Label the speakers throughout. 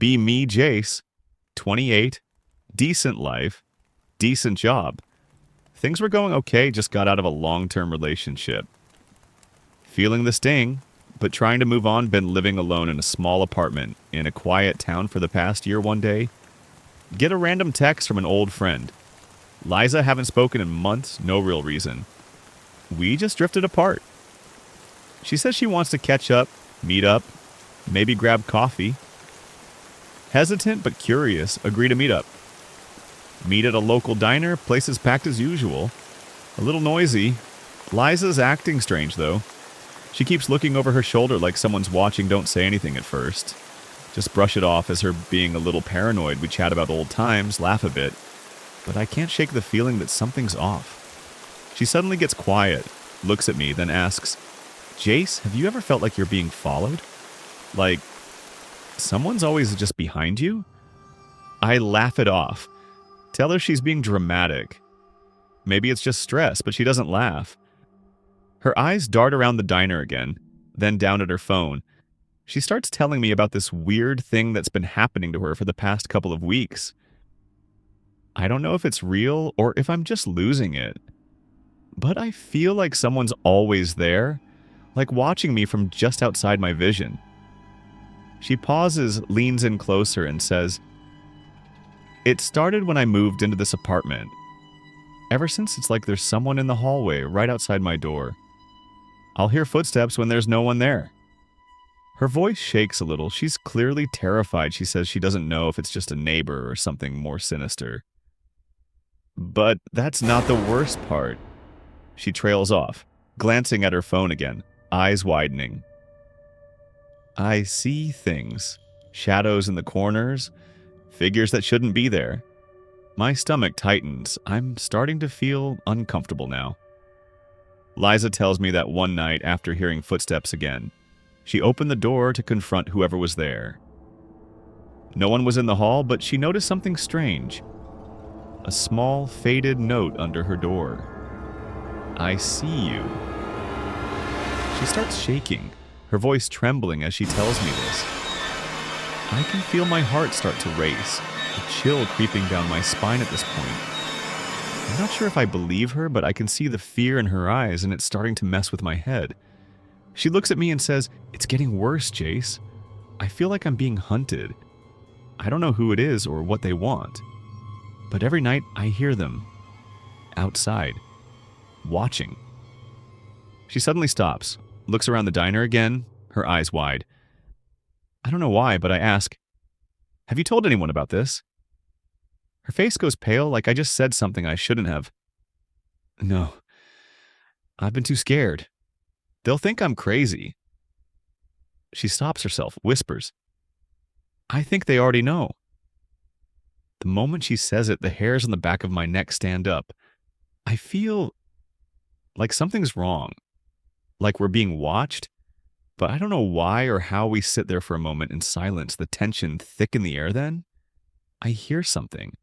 Speaker 1: Be me, Jace, 28, decent life, decent job. Things were going okay, just got out of a long-term relationship. Feeling the sting, but trying to move on, been living alone in a small apartment in a quiet town for the past year. One day, get a random text from an old friend. Liza, haven't spoken in months, no real reason. We just drifted apart. She says she wants to catch up, meet up, maybe grab coffee. Hesitant but curious, agree to meet up. Meet at a local diner, place is packed as usual. A little noisy. Liza's acting strange, though. She keeps looking over her shoulder like someone's watching, don't say anything at first. Just brush it off as her being a little paranoid. We chat about old times, laugh a bit. But I can't shake the feeling that something's off. She suddenly gets quiet, looks at me, then asks, Jace, have you ever felt like you're being followed? Like, someone's always just behind you? I laugh it off. Tell her she's being dramatic. Maybe it's just stress, but she doesn't laugh. Her eyes dart around the diner again, then down at her phone. She starts telling me about this weird thing that's been happening to her for the past couple of weeks. I don't know if it's real or if I'm just losing it. But I feel like someone's always there, like watching me from just outside my vision. She pauses, leans in closer, and says, It started when I moved into this apartment. Ever since, it's like there's someone in the hallway right outside my door. I'll hear footsteps when there's no one there. Her voice shakes a little. She's clearly terrified. She says she doesn't know if it's just a neighbor or something more sinister. But that's not the worst part. She trails off, glancing at her phone again, eyes widening. I see things. Shadows in the corners, figures that shouldn't be there. My stomach tightens. I'm starting to feel uncomfortable now. Liza tells me that one night after hearing footsteps again, she opened the door to confront whoever was there. No one was in the hall, but she noticed something strange. A small, faded note under her door. I see you. She starts shaking, her voice trembling as she tells me this. I can feel my heart start to race, a chill creeping down my spine at this point. I'm not sure if I believe her, but I can see the fear in her eyes and it's starting to mess with my head. She looks at me and says, It's getting worse, Jace. I feel like I'm being hunted. I don't know who it is or what they want. But every night I hear them. Outside. Watching. She suddenly stops, looks around the diner again, her eyes wide. I don't know why, but I ask, Have you told anyone about this? Her face goes pale like I just said something I shouldn't have. No. I've been too scared. They'll think I'm crazy. She stops herself, whispers, I think they already know. The moment she says it, the hairs on the back of my neck stand up. I feel like something's wrong, like we're being watched, but I don't know why or how. We sit there for a moment in silence, the tension thick in the air. Then I hear something.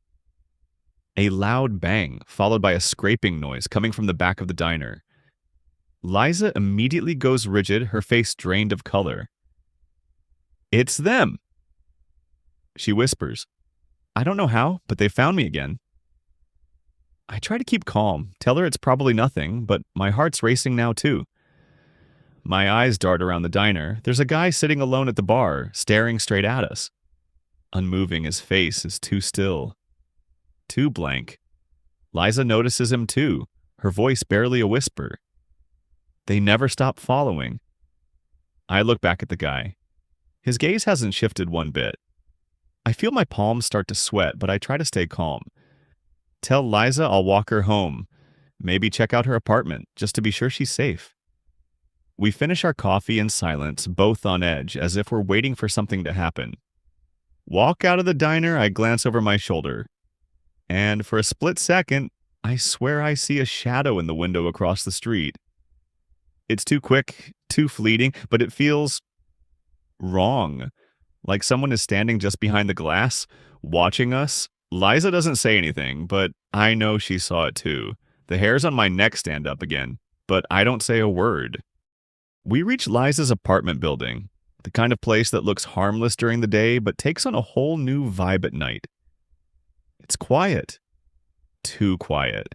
Speaker 1: A loud bang, followed by a scraping noise coming from the back of the diner. Liza immediately goes rigid, her face drained of color. It's them! She whispers, I don't know how, but they found me again. I try to keep calm, tell her it's probably nothing, but my heart's racing now too. My eyes dart around the diner. There's a guy sitting alone at the bar, staring straight at us. Unmoving, his face is too still. Too blank. Liza notices him too, her voice barely a whisper. They never stop following. I look back at the guy. His gaze hasn't shifted one bit. I feel my palms start to sweat, but I try to stay calm. Tell Liza I'll walk her home. Maybe check out her apartment, just to be sure she's safe. We finish our coffee in silence, both on edge, as if we're waiting for something to happen. Walk out of the diner, I glance over my shoulder. And for a split second, I swear I see a shadow in the window across the street. It's too quick, too fleeting, but it feels wrong. Like someone is standing just behind the glass, watching us. Liza doesn't say anything, but I know she saw it too. The hairs on my neck stand up again, but I don't say a word. We reach Liza's apartment building. The kind of place that looks harmless during the day but takes on a whole new vibe at night. It's quiet. Too quiet.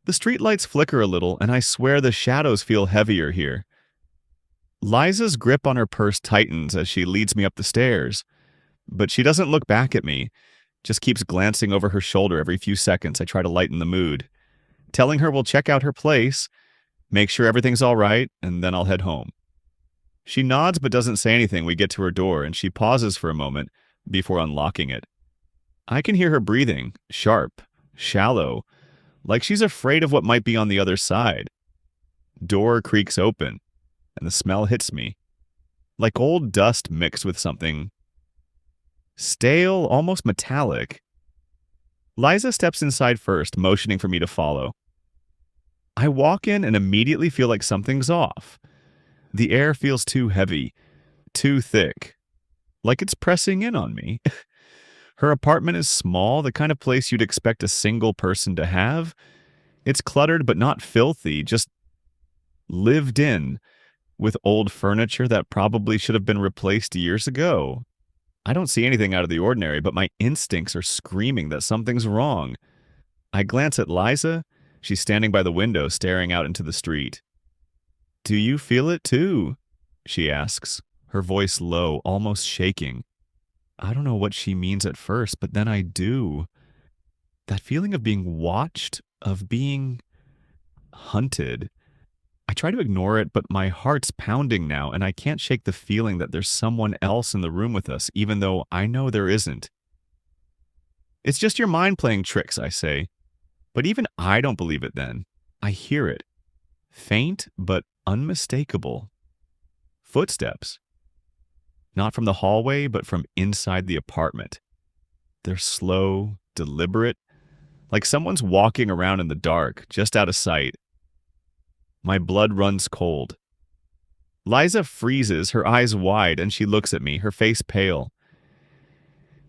Speaker 1: The streetlights flicker a little, and I swear the shadows feel heavier here. Liza's grip on her purse tightens as she leads me up the stairs, but she doesn't look back at me, just keeps glancing over her shoulder every few seconds. I try to lighten the mood, telling her we'll check out her place, make sure everything's all right, and then I'll head home. She nods but doesn't say anything. We get to her door, and she pauses for a moment before unlocking it. I can hear her breathing, sharp, shallow, like she's afraid of what might be on the other side. Door creaks open, and the smell hits me, like old dust mixed with something stale, almost metallic. Liza steps inside first, motioning for me to follow. I walk in and immediately feel like something's off. The air feels too heavy, too thick, like it's pressing in on me. Her apartment is small, the kind of place you'd expect a single person to have. It's cluttered but not filthy, just lived in, with old furniture that probably should have been replaced years ago. I don't see anything out of the ordinary, but my instincts are screaming that something's wrong. I glance at Liza. She's standing by the window, staring out into the street. "Do you feel it too?" she asks, her voice low, almost shaking. I don't know what she means at first, but then I do. That feeling of being watched, of being hunted. I try to ignore it, but my heart's pounding now, and I can't shake the feeling that there's someone else in the room with us, even though I know there isn't. "It's just your mind playing tricks," I say. But even I don't believe it then. I hear it. Faint, but unmistakable. Footsteps. Not from the hallway, but from inside the apartment. They're slow, deliberate, like someone's walking around in the dark, just out of sight. My blood runs cold. Liza freezes, her eyes wide, and she looks at me, her face pale.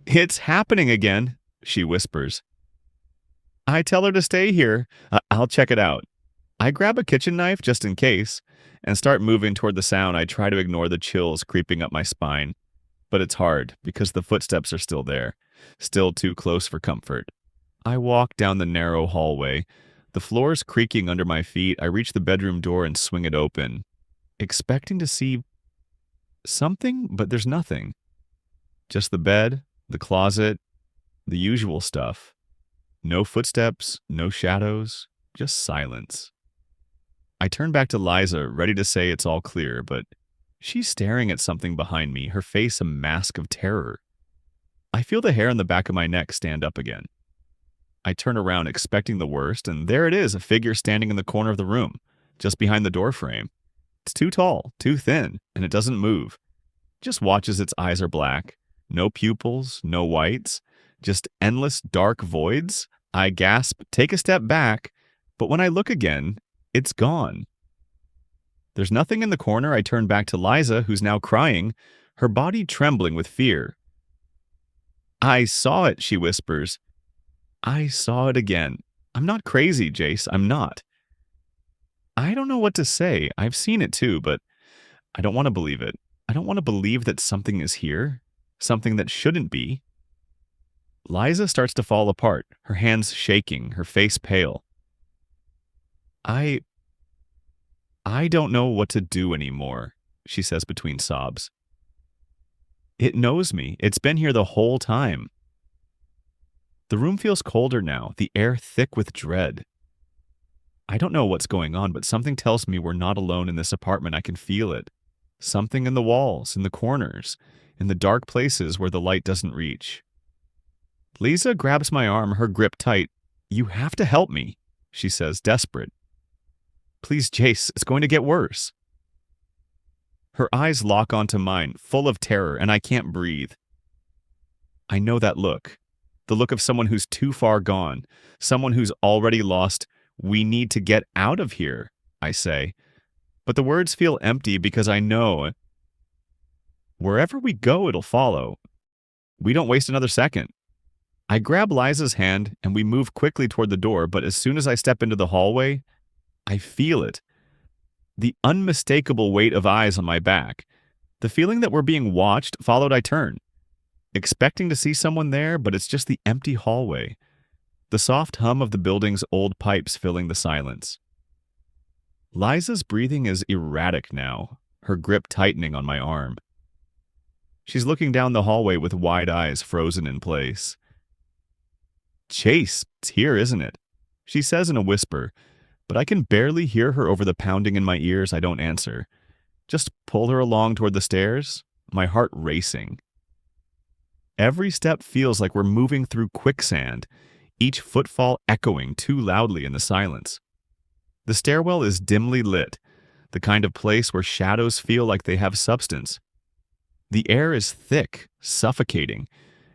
Speaker 1: "It's happening again," she whispers. I tell her to stay here. I'll check it out. I grab a kitchen knife just in case and start moving toward the sound. I try to ignore the chills creeping up my spine, but it's hard because the footsteps are still there, still too close for comfort. I walk down the narrow hallway. The floor's creaking under my feet. I reach the bedroom door and swing it open, expecting to see something, but there's nothing. Just the bed, the closet, the usual stuff. No footsteps, no shadows, just silence. I turn back to Liza, ready to say it's all clear, but she's staring at something behind me, her face a mask of terror. I feel the hair on the back of my neck stand up again. I turn around expecting the worst, and there it is, a figure standing in the corner of the room, just behind the doorframe. It's too tall, too thin, and it doesn't move. Just watches. Its eyes are black. No pupils, no whites, just endless dark voids. I gasp, take a step back, but when I look again, it's gone. There's nothing in the corner. I turn back to Liza, who's now crying, her body trembling with fear. "I saw it," she whispers. "I saw it again. I'm not crazy, Jace. I'm not." I don't know what to say. I've seen it too, but I don't want to believe it. I don't want to believe that something is here, something that shouldn't be. Liza starts to fall apart, her hands shaking, her face pale. I don't know what to do anymore, she says between sobs. It knows me. It's been here the whole time. The room feels colder now, the air thick with dread. I don't know what's going on, but something tells me we're not alone in this apartment. I can feel it. Something in the walls, in the corners, in the dark places where the light doesn't reach. Liza grabs my arm, her grip tight. "You have to help me," she says, desperate. "Please, Jace, it's going to get worse." Her eyes lock onto mine, full of terror, and I can't breathe. I know that look. The look of someone who's too far gone, someone who's already lost. "We need to get out of here," I say. But the words feel empty because I know wherever we go, it'll follow. We don't waste another second. I grab Liza's hand and we move quickly toward the door, but as soon as I step into the hallway, I feel it. The unmistakable weight of eyes on my back. The feeling that we're being watched followed I turn, expecting to see someone there, but it's just the empty hallway. The soft hum of the building's old pipes filling the silence. Liza's breathing is erratic now, her grip tightening on my arm. She's looking down the hallway with wide eyes frozen in place. Jace, it's here, isn't it? She says in a whisper, but I can barely hear her over the pounding in my ears. I don't answer. Just pull her along toward the stairs, my heart racing. Every step feels like we're moving through quicksand, each footfall echoing too loudly in the silence. The stairwell is dimly lit, the kind of place where shadows feel like they have substance. The air is thick, suffocating,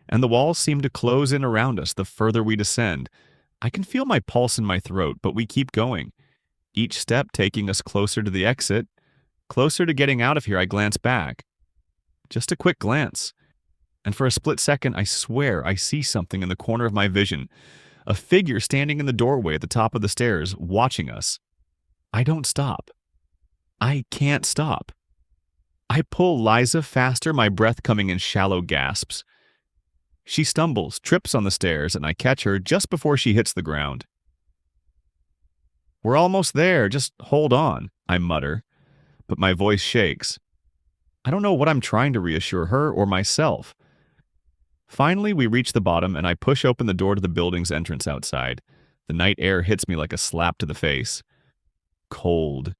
Speaker 1: and the walls seem to close in around us the further we descend. I can feel my pulse in my throat, but we keep going, each step taking us closer to the exit, closer to getting out of here. I glance back. Just a quick glance. And for a split second, I swear I see something in the corner of my vision, a figure standing in the doorway at the top of the stairs, watching us. I don't stop. I can't stop. I pull Liza faster, my breath coming in shallow gasps. She stumbles, trips on the stairs, and I catch her just before she hits the ground. We're almost there, just hold on, I mutter, but my voice shakes. I don't know what I'm trying to reassure her or myself. Finally, we reach the bottom, and I push open the door to the building's entrance outside. The night air hits me like a slap to the face. Cold,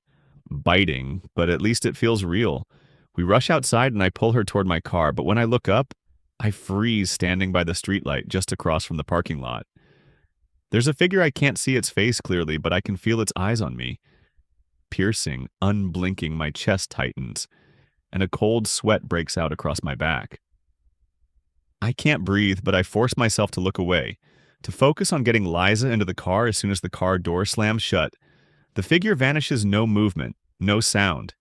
Speaker 1: biting, but at least it feels real. We rush outside, and I pull her toward my car, but when I look up, I freeze standing by the streetlight just across from the parking lot. There's a figure. I can't see its face clearly, but I can feel its eyes on me. Piercing, unblinking, my chest tightens, and a cold sweat breaks out across my back. I can't breathe, but I force myself to look away, to focus on getting Liza into the car as soon as the car door slams shut. The figure vanishes, no movement, no sound.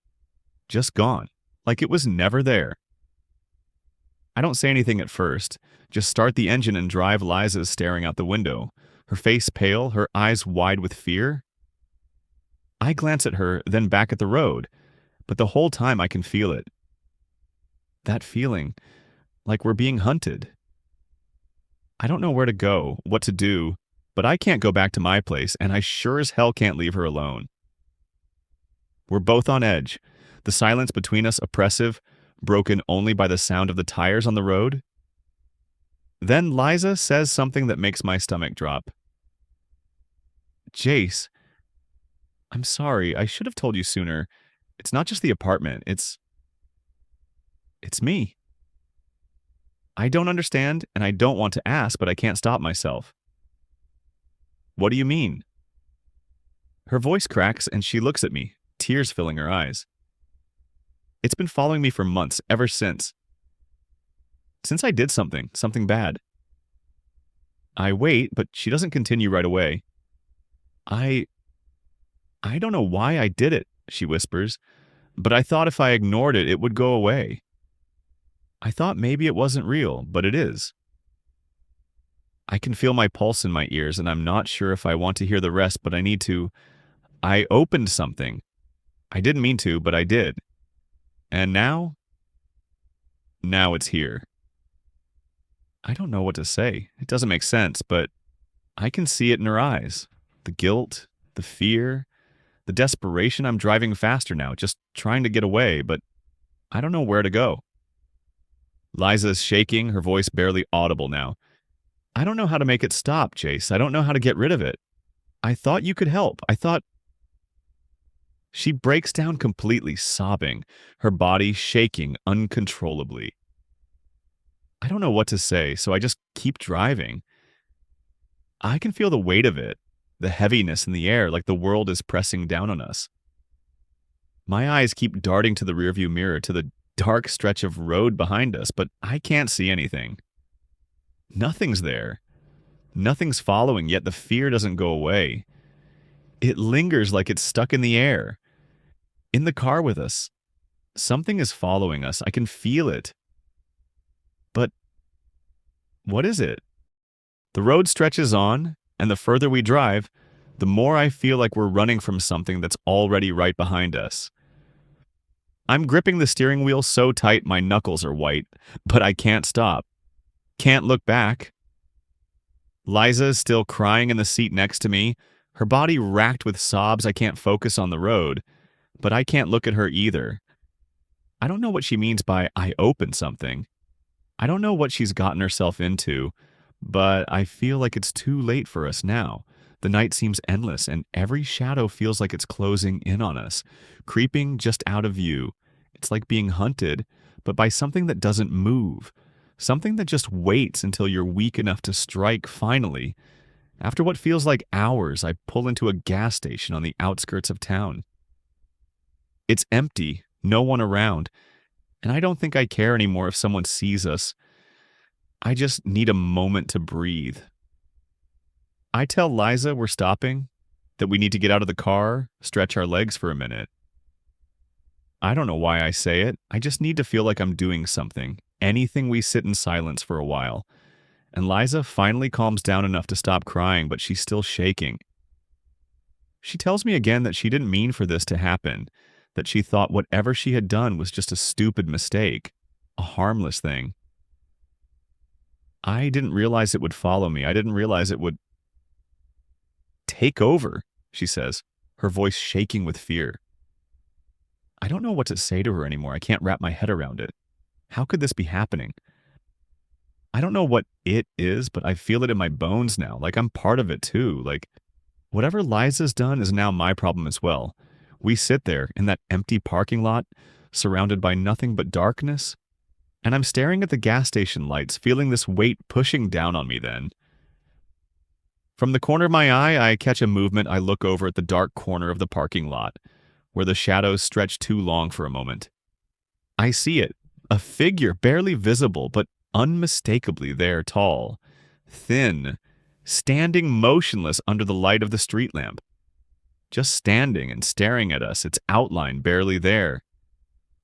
Speaker 1: Just gone, like it was never there. I don't say anything at first, just start the engine and drive. Liza staring out the window, her face pale, her eyes wide with fear. I glance at her, then back at the road, but the whole time I can feel it. That feeling, like we're being hunted. I don't know where to go, what to do, but I can't go back to my place, and I sure as hell can't leave her alone. We're both on edge, the silence between us oppressive, broken only by the sound of the tires on the road. Then Liza says something that makes my stomach drop. Jace, I'm sorry, I should have told you sooner. It's not just the apartment, it's me. I don't understand, and I don't want to ask, but I can't stop myself. What do you mean? Her voice cracks, and she looks at me, tears filling her eyes. It's been following me for months, ever since. Since I did something bad. I wait, but she doesn't continue right away. I don't know why I did it, she whispers, but I thought if I ignored it, it would go away. I thought maybe it wasn't real, but it is. I can feel my pulse in my ears, and I'm not sure if I want to hear the rest, but I need to. I opened something. I didn't mean to, but I did. And now it's here. I don't know what to say. It doesn't make sense, but I can see it in her eyes. The guilt, the fear, the desperation. I'm driving faster now, just trying to get away, but I don't know where to go. Liza's shaking, her voice barely audible now. I don't know how to make it stop, Jace. I don't know how to get rid of it. I thought you could help. I thought... She breaks down completely, sobbing, her body shaking uncontrollably. I don't know what to say, so I just keep driving. I can feel the weight of it, the heaviness in the air, like the world is pressing down on us. My eyes keep darting to the rearview mirror, to the dark stretch of road behind us, but I can't see anything. Nothing's there. Nothing's following, yet the fear doesn't go away. It lingers like it's stuck in the air. In the car with us. Something is following us. I can feel it. But what is it? The road stretches on, and the further we drive, the more I feel like we're running from something that's already right behind us. I'm gripping the steering wheel so tight my knuckles are white, but I can't stop. Can't look back. Liza is still crying in the seat next to me, her body racked with sobs. I can't focus on the road, but I can't look at her either. I don't know what she means by I opened something. I don't know what she's gotten herself into, but I feel like it's too late for us now. The night seems endless, and every shadow feels like it's closing in on us, creeping just out of view. It's like being hunted, but by something that doesn't move. Something that just waits until you're weak enough to strike finally. After what feels like hours, I pull into a gas station on the outskirts of town. It's empty, no one around, and I don't think I care anymore if someone sees us. I just need a moment to breathe. I tell Liza we're stopping, that we need to get out of the car, stretch our legs for a minute. I don't know why I say it. I just need to feel like I'm doing something. Anything we sit in silence for a while. And Liza finally calms down enough to stop crying, but she's still shaking. She tells me again that she didn't mean for this to happen, that she thought whatever she had done was just a stupid mistake, a harmless thing. I didn't realize it would follow me. I didn't realize it would take over, she says, her voice shaking with fear. I don't know what to say to her anymore. I can't wrap my head around it. How could this be happening? I don't know what it is, but I feel it in my bones now, like I'm part of it too. Like, whatever Liza's done is now my problem as well. We sit there in that empty parking lot, surrounded by nothing but darkness, and I'm staring at the gas station lights, feeling this weight pushing down on me then. From the corner of my eye, I catch a movement. I look over at the dark corner of the parking lot, where the shadows stretch too long for a moment. I see it, a figure barely visible, but unmistakably there, tall, thin, standing motionless under the light of the street lamp. Just standing and staring at us, its outline barely there.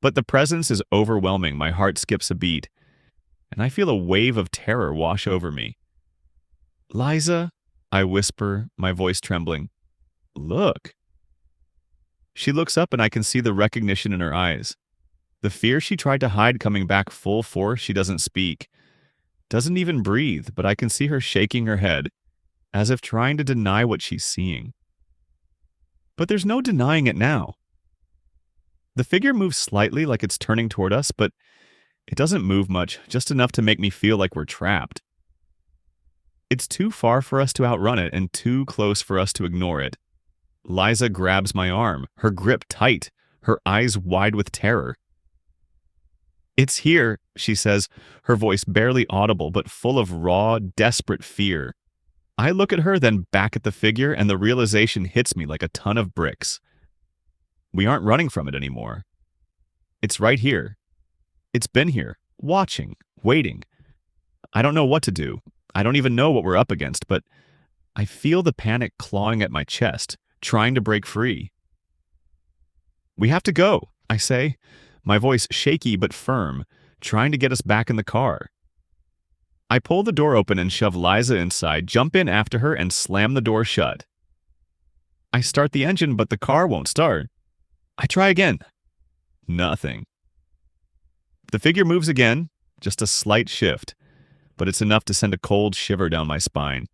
Speaker 1: But the presence is overwhelming. My heart skips a beat, and I feel a wave of terror wash over me. Liza, I whisper, my voice trembling. Look. She looks up and I can see the recognition in her eyes. The fear she tried to hide coming back full force. She doesn't speak, doesn't even breathe, but I can see her shaking her head, as if trying to deny what she's seeing. But there's no denying it now. The figure moves slightly like it's turning toward us, but it doesn't move much, just enough to make me feel like we're trapped. It's too far for us to outrun it and too close for us to ignore it. Liza grabs my arm, her grip tight, her eyes wide with terror. It's here, she says, her voice barely audible but full of raw, desperate fear. I look at her, then back at the figure, and the realization hits me like a ton of bricks. We aren't running from it anymore. It's right here. It's been here, watching, waiting. I don't know what to do. I don't even know what we're up against, but I feel the panic clawing at my chest, trying to break free. We have to go, I say, my voice shaky but firm, trying to get us back in the car. I pull the door open and shove Liza inside, jump in after her, and slam the door shut. I start the engine, but the car won't start. I try again. Nothing. The figure moves again, just a slight shift, but it's enough to send a cold shiver down my spine.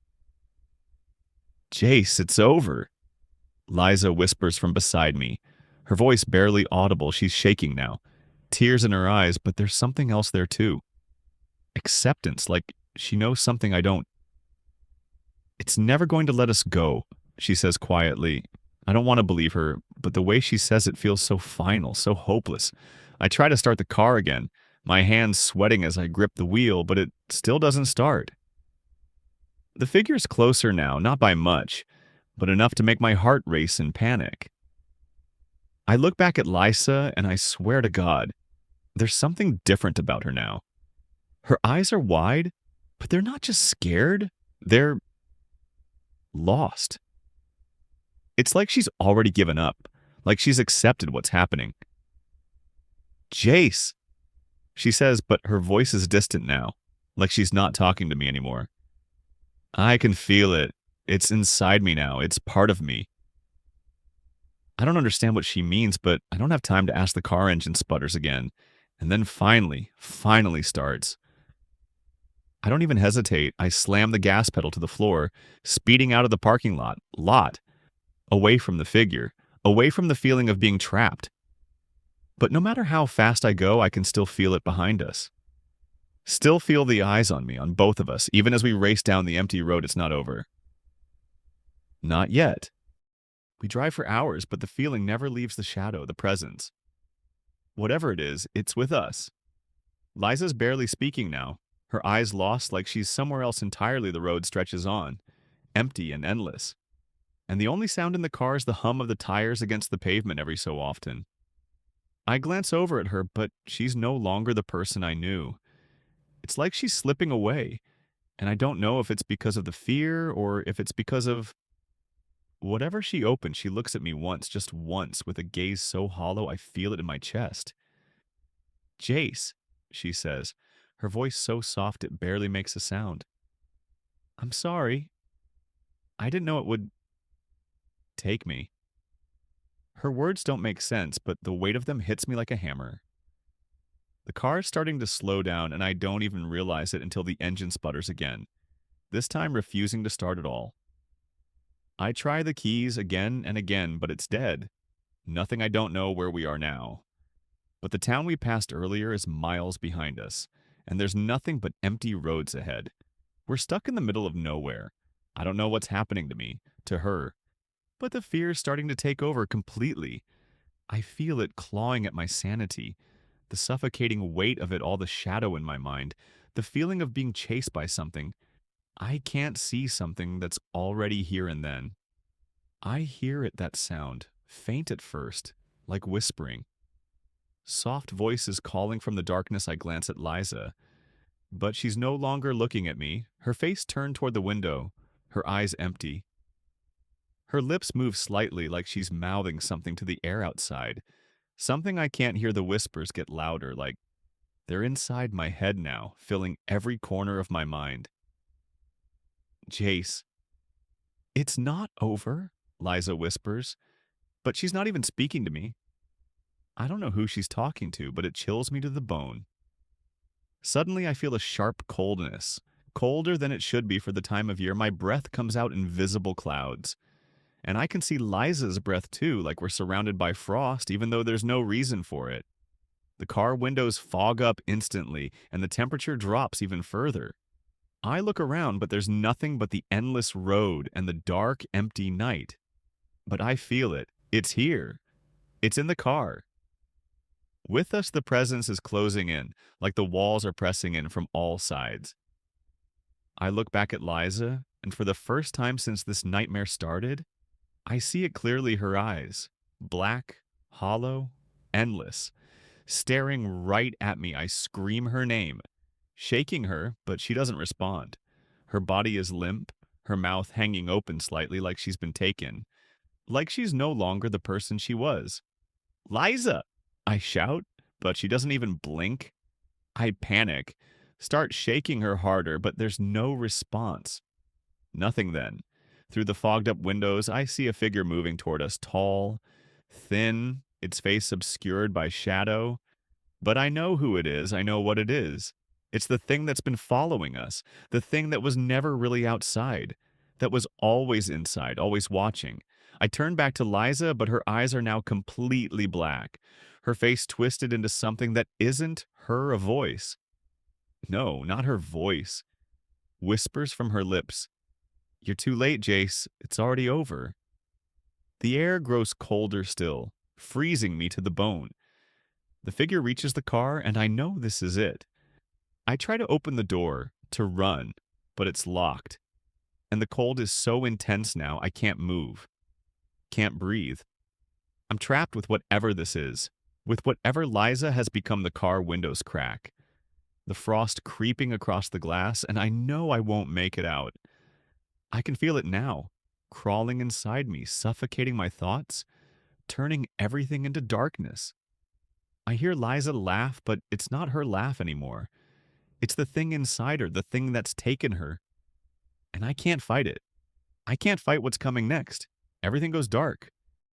Speaker 1: Jace, it's over. Liza whispers from beside me, her voice barely audible. She's shaking now, tears in her eyes, but there's something else there too. Acceptance, like she knows something I don't. It's never going to let us go, she says quietly. I don't want to believe her, but the way she says it feels so final, so hopeless. I try to start the car again, my hands sweating as I grip the wheel, but it still doesn't start. The figure's closer now, not by much, but enough to make my heart race in panic. I look back at Liza, and I swear to God, there's something different about her now. Her eyes are wide, but they're not just scared, they're lost. It's like she's already given up, like she's accepted what's happening. Jace, she says, but her voice is distant now, like she's not talking to me anymore. I can feel it. It's inside me now. It's part of me. I don't understand what she means, but I don't have time to ask. The car engine sputters again. And then finally starts. I don't even hesitate. I slam the gas pedal to the floor, speeding out of the parking lot, away from the figure, away from the feeling of being trapped. But no matter how fast I go, I can still feel it behind us. Still feel the eyes on me, on both of us, even as we race down the empty road. It's not over. Not yet. We drive for hours, but the feeling never leaves the shadow, the presence. Whatever it is, it's with us. Liza's barely speaking now, her eyes lost like she's somewhere else entirely. The road stretches on, empty and endless. And the only sound in the car is the hum of the tires against the pavement every so often. I glance over at her, but she's no longer the person I knew. It's like she's slipping away, and I don't know if it's because of the fear or if it's because of whatever. She opens, she looks at me once, just once, with a gaze so hollow I feel it in my chest. Jace, she says, her voice so soft it barely makes a sound. I'm sorry. I didn't know it would take me. Her words don't make sense, but the weight of them hits me like a hammer. The car is starting to slow down, and I don't even realize it until the engine sputters again, this time refusing to start at all. I try the keys again and again, but it's dead. Nothing. I don't know where we are now. But the town we passed earlier is miles behind us, and there's nothing but empty roads ahead. We're stuck in the middle of nowhere. I don't know what's happening to me, to her, but the fear is starting to take over completely. I feel it clawing at my sanity, the suffocating weight of it all, the shadow in my mind, the feeling of being chased by something. I can't see something that's already here and then. I hear it, that sound, faint at first, like whispering. Soft voices calling from the darkness. I glance at Liza, but she's no longer looking at me, her face turned toward the window, her eyes empty. Her lips move slightly like she's mouthing something to the air outside. Something I can't hear. The whispers get louder, like they're inside my head now, filling every corner of my mind. Jace. It's not over, Liza whispers, but she's not even speaking to me. I don't know who she's talking to, but it chills me to the bone. Suddenly I feel a sharp coldness, colder than it should be for the time of year. My breath comes out in visible clouds. And I can see Liza's breath too, like we're surrounded by frost, even though there's no reason for it. The car windows fog up instantly, and the temperature drops even further. I look around, but there's nothing but the endless road and the dark, empty night. But I feel it. It's here. It's in the car. With us, the presence is closing in, like the walls are pressing in from all sides. I look back at Liza, and for the first time since this nightmare started, I see it clearly. Her eyes, black, hollow, endless, staring right at me. I scream her name, shaking her, but she doesn't respond. Her body is limp, her mouth hanging open slightly like she's been taken, like she's no longer the person she was. Liza! I shout, but she doesn't even blink. I panic, start shaking her harder, but there's no response. Nothing then. Through the fogged-up windows, I see a figure moving toward us, tall, thin, its face obscured by shadow. But I know who it is. I know what it is. It's the thing that's been following us, the thing that was never really outside, that was always inside, always watching. I turn back to Liza, but her eyes are now completely black, her face twisted into something that isn't her. A voice. No, not her voice. Whispers from her lips. You're too late, Jace. It's already over. The air grows colder still, freezing me to the bone. The figure reaches the car, and I know this is it. I try to open the door, to run, but it's locked. And the cold is so intense now, I can't move. Can't breathe. I'm trapped with whatever this is, with whatever Liza has become. The car windows crack, the frost creeping across the glass, and I know I won't make it out. I can feel it now, crawling inside me, suffocating my thoughts, turning everything into darkness. I hear Liza laugh, but it's not her laugh anymore. It's the thing inside her, the thing that's taken her. And I can't fight it. I can't fight what's coming next. Everything goes dark.